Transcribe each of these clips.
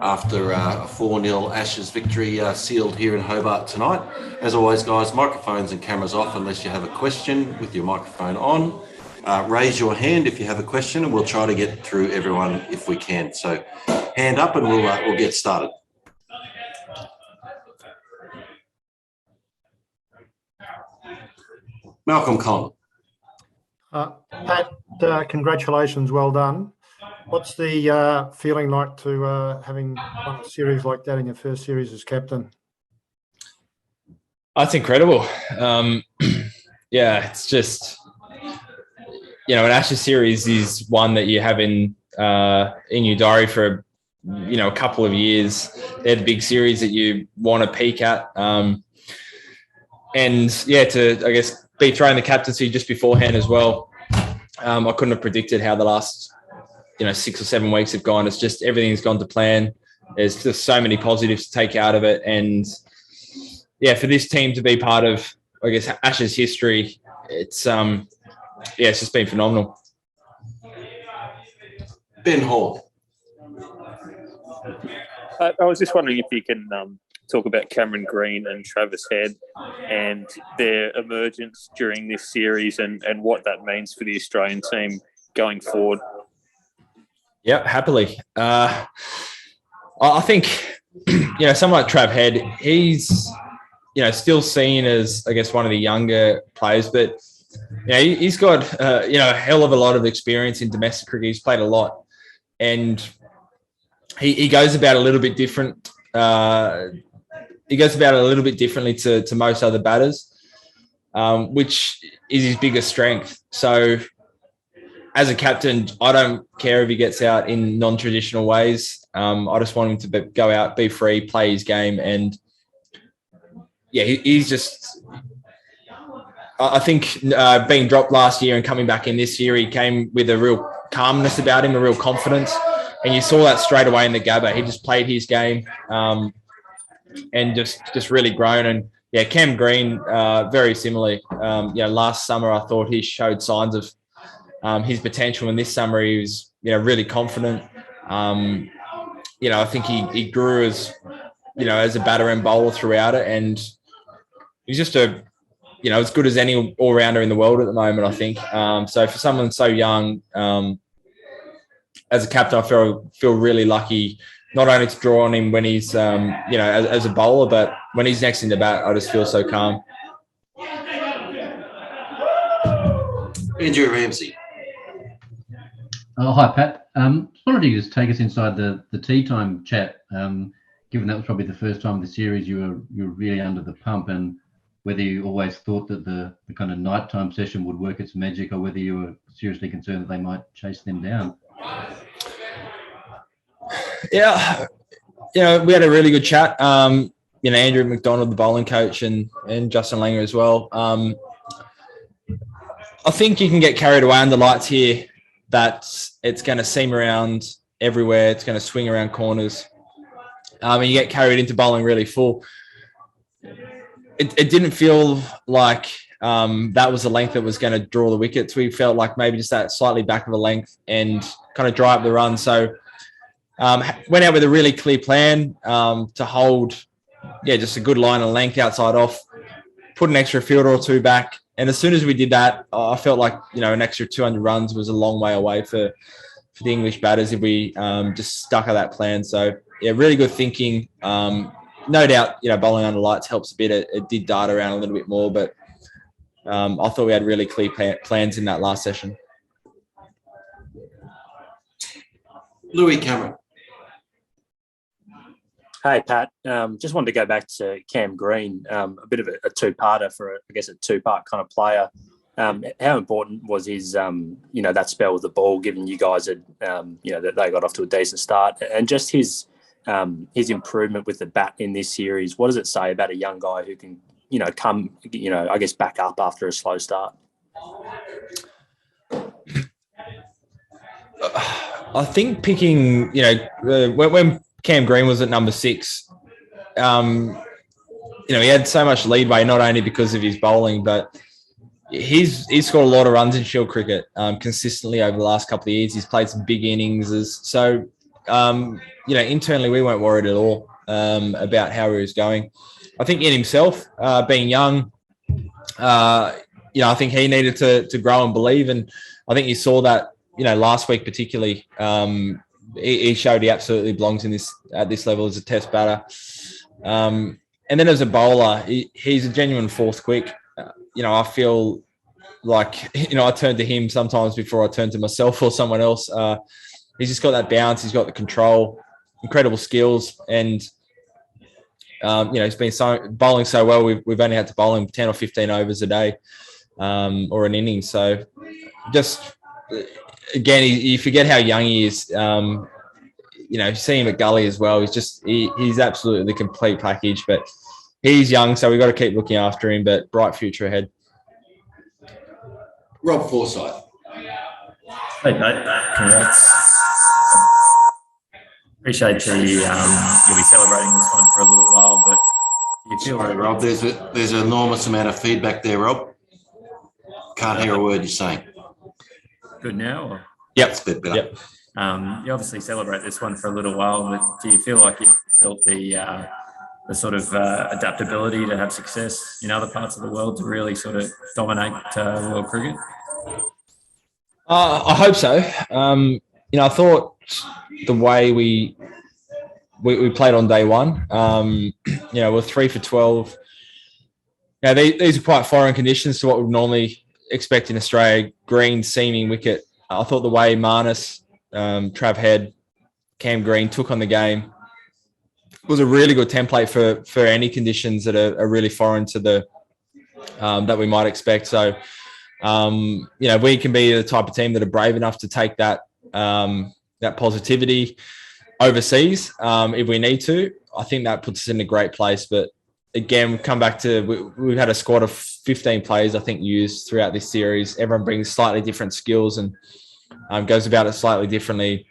after a 4-0 Ashes victory sealed here in Hobart tonight. As always, guys, microphones and cameras off unless you have a question with your microphone on. Raise your hand if you have a question, and we'll try to get through everyone if we can. So hand up and we'll get started. Malcolm Conn. Pat, congratulations, well done. What's the feeling like to having won a series like that in your first series as captain? That's incredible. Yeah, it's just, an Ashes series is one that you have in your diary for, a couple of years. They're the big series that you want to peak at. And yeah, to, I guess, be throwing the captaincy just beforehand as well. I couldn't have predicted how the last, 6 or 7 weeks have gone. It's just everything's gone to plan. There's just so many positives to take out of it. And yeah, for this team to be part of, I guess, Ashes history, it's just been phenomenal. Ben Hall. I was just wondering if you can talk about Cameron Green and Travis Head and their emergence during this series and what that means for the Australian team going forward. Yeah, happily. I think, someone like Trav Head, he's, still seen as, I guess, one of the younger players, but, he's got, a hell of a lot of experience in domestic cricket. He's played a lot, and he goes about a little bit different. He goes about it a little bit differently to most other batters, which is his biggest strength. So as a captain, I don't care if he gets out in non-traditional ways. I just want him to go out, be free, play his game. And yeah, he's just, I think being dropped last year and coming back in this year, he came with a real calmness about him, a real confidence. And you saw that straight away in the Gabba. He just played his game and just really grown. And yeah, Cam Green, very similarly. Last summer I thought he showed signs of his potential, and this summer he was, really confident. I think he grew as, as a batter and bowler throughout it, and he's just as good as any all-rounder in the world at the moment, I think. So for someone so young, as a captain, I feel really lucky, not only to draw on him when he's, as a bowler, but when he's next in the bat, I just feel so calm. Andrew Ramsey. Oh, hi, Pat. Just wondered if you could just take us inside the tea time chat, given that was probably the first time of the series you were really under the pump, and whether you always thought that the kind of nighttime session would work its magic, or whether you were seriously concerned that they might chase them down. Yeah, we had a really good chat. Andrew McDonald, the bowling coach, and Justin Langer as well. I think you can get carried away under lights here, that it's going to seam around everywhere. It's going to swing around corners. And you get carried into bowling really full. It didn't feel like that was the length that was going to draw the wickets. We felt like maybe just that slightly back of a length and kind of dry up the run. So went out with a really clear plan to hold, just a good line of length outside off, put an extra fielder or two back. And as soon as we did that, I felt like, an extra 200 runs was a long way away for the English batters if we just stuck at that plan. So, yeah, really good thinking. No doubt, bowling under lights helps a bit. It did dart around a little bit more, but I thought we had really clear plans in that last session. Louis Cameron. Hey, Pat. Just wanted to go back to Cam Green, a bit of a two-parter for, a two-part kind of player. How important was his, that spell with the ball, given you guys had, that they got off to a decent start, and just his improvement with the bat in this series? What does it say about a young guy who can, come, back up after a slow start? I think picking, when Cam Green was at number 6, he had so much leadway, not only because of his bowling, but he's scored a lot of runs in Shield cricket consistently over the last couple of years. He's played some big innings. So internally we weren't worried at all about how he was going. I think in himself, being young, I think he needed to grow and believe. And I think you saw that, last week particularly. He showed he absolutely belongs at this level as a test batter. And then as a bowler, he's a genuine fourth quick. I feel like, I turn to him sometimes before I turn to myself or someone else. He's just got that bounce. He's got the control, incredible skills. And, he's been bowling so well. We've only had to bowl him 10 or 15 overs a day or an inning. So just, again, you forget how young he is. You see him at Gully as well. He's absolutely the complete package, but he's young, so we've got to keep looking after him, but bright future ahead. Rob Forsyth. Hey, mate. Congrats. Appreciate you'll be celebrating this one for a little while, but you feel Sorry, Rob. There's an enormous amount of feedback there, Rob. Can't hear a word you're saying. good now? Or? Yep. It's a bit better. Yep. You obviously celebrate this one for a little while, but do you feel like you've built the sort of adaptability to have success in other parts of the world to really sort of dominate world cricket? I hope so. I thought the way we played on day one, we're 3 for 12. These are quite foreign conditions to what we'd normally expect in Australia. Green seaming wicket. I thought the way Marnus, Trav Head, Cam Green took on the game was a really good template for any conditions that are really foreign to the that we might expect. So, we can be the type of team that are brave enough to take that positivity overseas if we need to. I think that puts us in a great place. But again, come back to we've had a squad of 15 players, I think, used throughout this series. Everyone brings slightly different skills and goes about it slightly differently.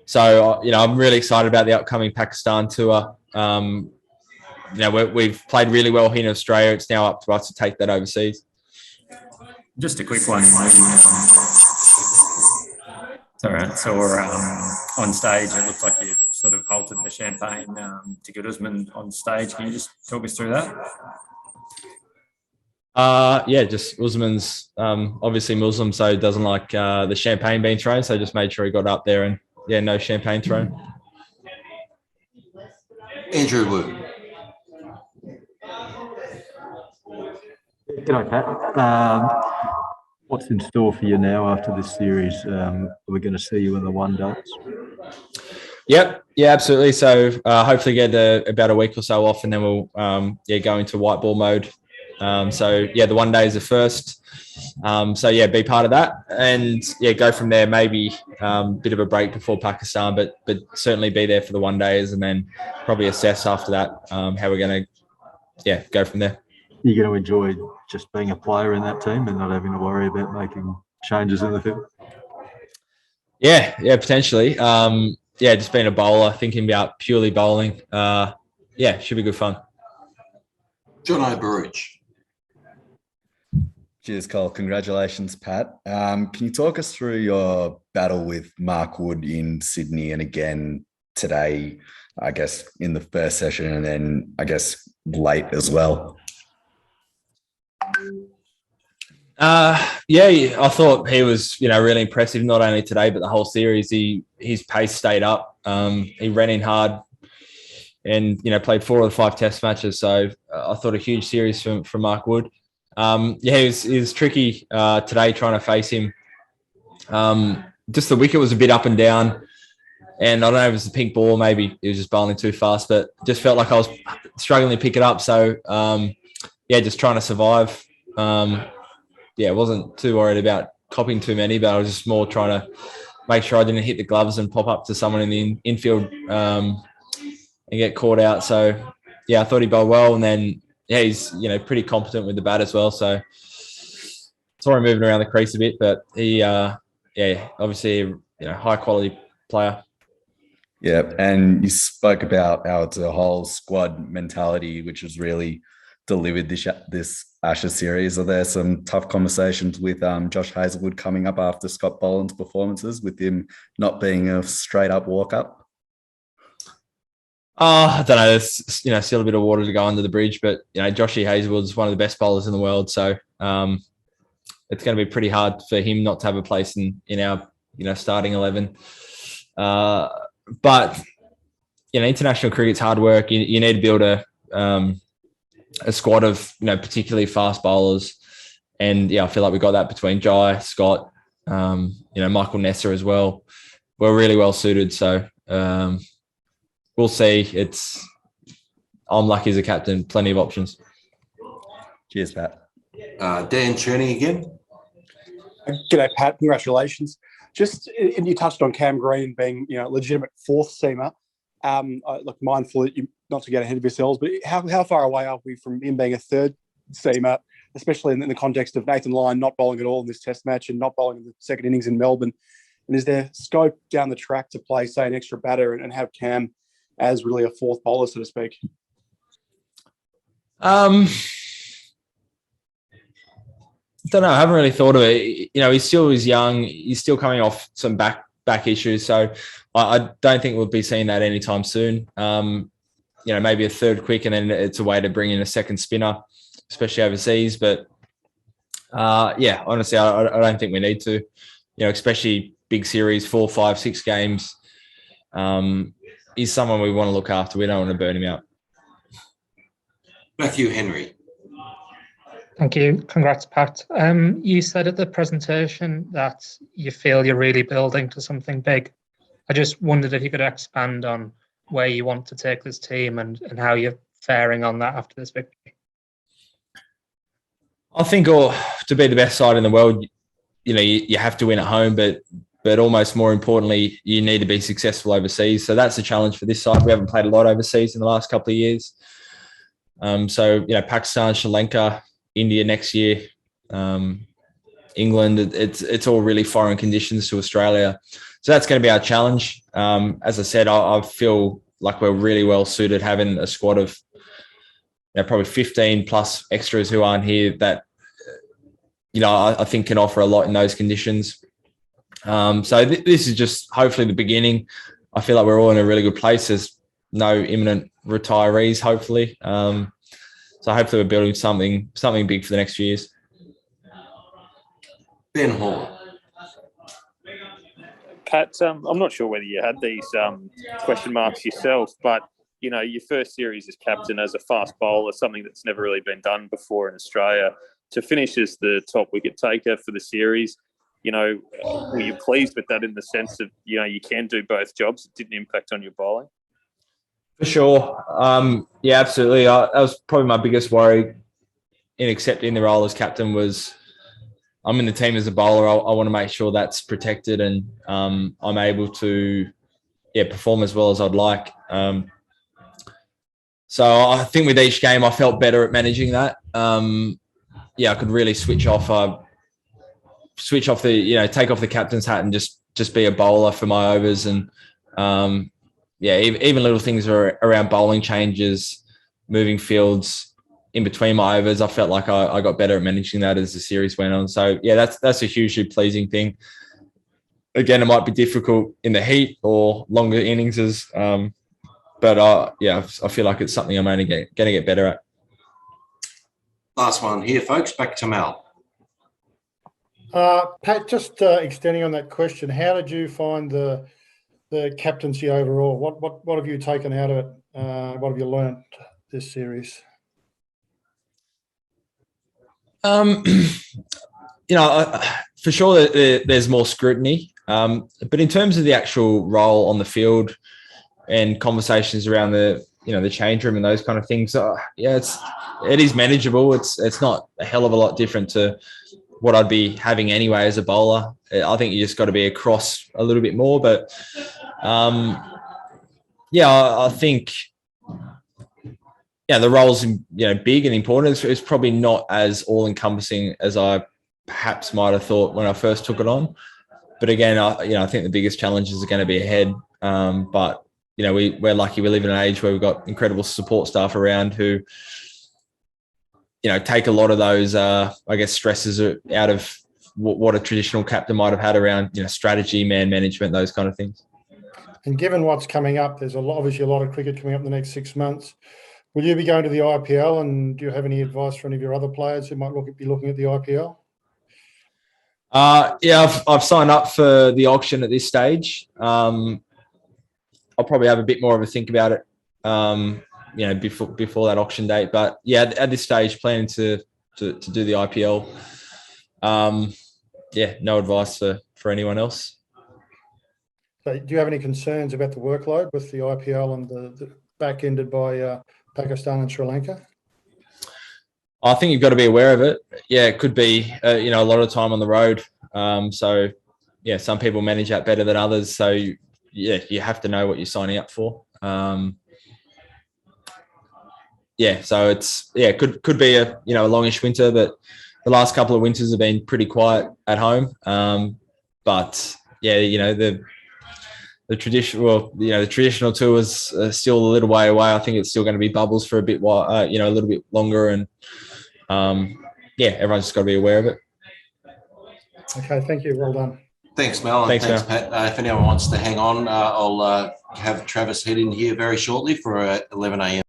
So, I'm really excited about the upcoming Pakistan tour. We've played really well here in Australia. It's now up to us to take that overseas. Just a quick one. It's all right. So on stage, it looked like you sort of halted the champagne to get Usman on stage. Can you just talk us through that? Just Usman's obviously Muslim, so he doesn't like the champagne being thrown. So just made sure he got up there and no champagne thrown. Andrew Wu. G'day, Pat. What's in store for you now after this series? Are we going to see you in the one days? Yep. Yeah, absolutely. So hopefully get about a week or so off, and then we'll go into white ball mode. The one day is the first. Be part of that, and go from there. Maybe bit of a break before Pakistan, but certainly be there for the one days, and then probably assess after that how we're going to go from there. You're going to enjoy just being a player in that team and not having to worry about making changes in the field? Yeah, potentially. Just being a bowler, thinking about purely bowling. Should be good fun. John O'Baruch. Cheers, Cole. Congratulations, Pat. Can you talk us through your battle with Mark Wood in Sydney and again today, I guess, in the first session and then, I guess, late as well? I thought he was, really impressive, not only today, but the whole series. His pace stayed up. He ran in hard and, played 4 of the 5 test matches. So I thought a huge series from Mark Wood. It was tricky today trying to face him. Just the wicket was a bit up and down. And I don't know if it was the pink ball, maybe he was just bowling too fast, but just felt like I was struggling to pick it up. So, just trying to survive. I wasn't too worried about copying too many, but I was just more trying to make sure I didn't hit the gloves and pop up to someone in the infield and get caught out. So, I thought he bowled well. And then, he's, pretty competent with the bat as well. So, saw him moving around the crease a bit, but he, obviously, high quality player. Yeah, and you spoke about how it's a whole squad mentality, which is really delivered this Ashes series. Are there some tough conversations with Josh Hazlewood coming up after Scott Boland's performances, with him not being a straight up walk up? I don't know. There's still a bit of water to go under the bridge, but Joshy Hazlewood's one of the best bowlers in the world, so it's going to be pretty hard for him not to have a place in our starting 11. But international cricket's hard work. You need to build a squad of particularly fast bowlers, and I feel like we got that between Jai, Scott, Michael Nesser as well. We're really well suited, so we'll see. I'm lucky as a captain, plenty of options. Cheers, Pat. Dan Cherney again. G'day, Pat. Congratulations. And you touched on Cam Green being, legitimate fourth seamer. Look, mindful that not to get ahead of yourselves, but how far away are we from him being a third seamer, especially in the context of Nathan Lyon not bowling at all in this Test match and not bowling in the second innings in Melbourne? And is there scope down the track to play, say, an extra batter and have Cam as really a fourth bowler, so to speak? Don't know. I haven't really thought of it. He's still young. He's still coming off some back issues, so I don't think we'll be seeing that anytime soon. Maybe a third quick, and then it's a way to bring in a second spinner, especially overseas. But honestly, I don't think we need to. Especially big series, 4, 5, 6 games. He's someone we want to look after. We don't want to burn him out. Matthew Henry. Thank you. Congrats, Pat. You said at the presentation that you feel you're really building to something big. I just wondered if you could expand on where you want to take this team and how you're faring on that after this victory. I think to be the best side in the world, you have to win at home, but almost more importantly, you need to be successful overseas. So that's a challenge for this side. We haven't played a lot overseas in the last couple of years. Pakistan, Sri Lanka, India next year, England, it's all really foreign conditions to Australia. So that's going to be our challenge. As I said, I feel like we're really well suited having a squad of probably 15 plus extras who aren't here that, I think can offer a lot in those conditions. So this is just hopefully the beginning. I feel like we're all in a really good place. There's no imminent retirees, hopefully. So hopefully we're building something big for the next few years. Ben Hall. Pat, I'm not sure whether you had these question marks yourself, but, your first series as captain as a fast bowler, something that's never really been done before in Australia, to finish as the top wicket taker for the series, were you pleased with that in the sense of, you can do both jobs? It didn't impact on your bowling? For sure. Absolutely. That was probably my biggest worry in accepting the role as captain was I'm in the team as a bowler. I want to make sure that's protected and I'm able to perform as well as I'd like. So I think with each game I felt better at managing that. I could really switch off the, take off the captain's hat and just be a bowler for my overs. And even little things around bowling changes, moving fields in between my overs, I felt like I got better at managing that as the series went on. So that's a hugely pleasing thing. Again, it might be difficult in the heat or longer innings, but I feel like it's something I'm only going to get better at. Last one here, folks. Back to Mal. Pat, just extending on that question, how did you find the captaincy overall? What have you taken out of it? What have you learnt this series? For sure there's more scrutiny, but in terms of the actual role on the field and conversations around the change room and those kind of things, it is manageable. It's not a hell of a lot different to what I'd be having anyway as a bowler. I think you just got to be across a little bit more, but I think the role's big and important. It's probably not as all encompassing as I perhaps might have thought when I first took it on. But again, I think the biggest challenges are going to be ahead. But we're lucky we live in an age where we've got incredible support staff around who take a lot of those, I guess, stresses out of what a traditional captain might have had around, strategy, man management, those kind of things. And given what's coming up, there's obviously a lot of cricket coming up in the next 6 months. Will you be going to the IPL, and do you have any advice for any of your other players who might be looking at the IPL? Yeah, I've signed up for the auction at this stage. I'll probably have a bit more of a think about it, before that auction date. But yeah, at this stage, planning to do the IPL. No advice for anyone else. So do you have any concerns about the workload with the IPL and the back ended by Pakistan and Sri Lanka? I think you've got to be aware of it. Yeah, it could be, a lot of time on the road. Some people manage that better than others. So, you have to know what you're signing up for. So it could be a longish winter, but the last couple of winters have been pretty quiet at home. The traditional tour is still a little way away. I think it's still going to be bubbles for a bit while, a little bit longer, and everyone's just got to be aware of it. Okay, thank you. Well done. Thanks, Mel. And thanks, Pat. If anyone wants to hang on, I'll have Travis head in here very shortly for 11 a.m.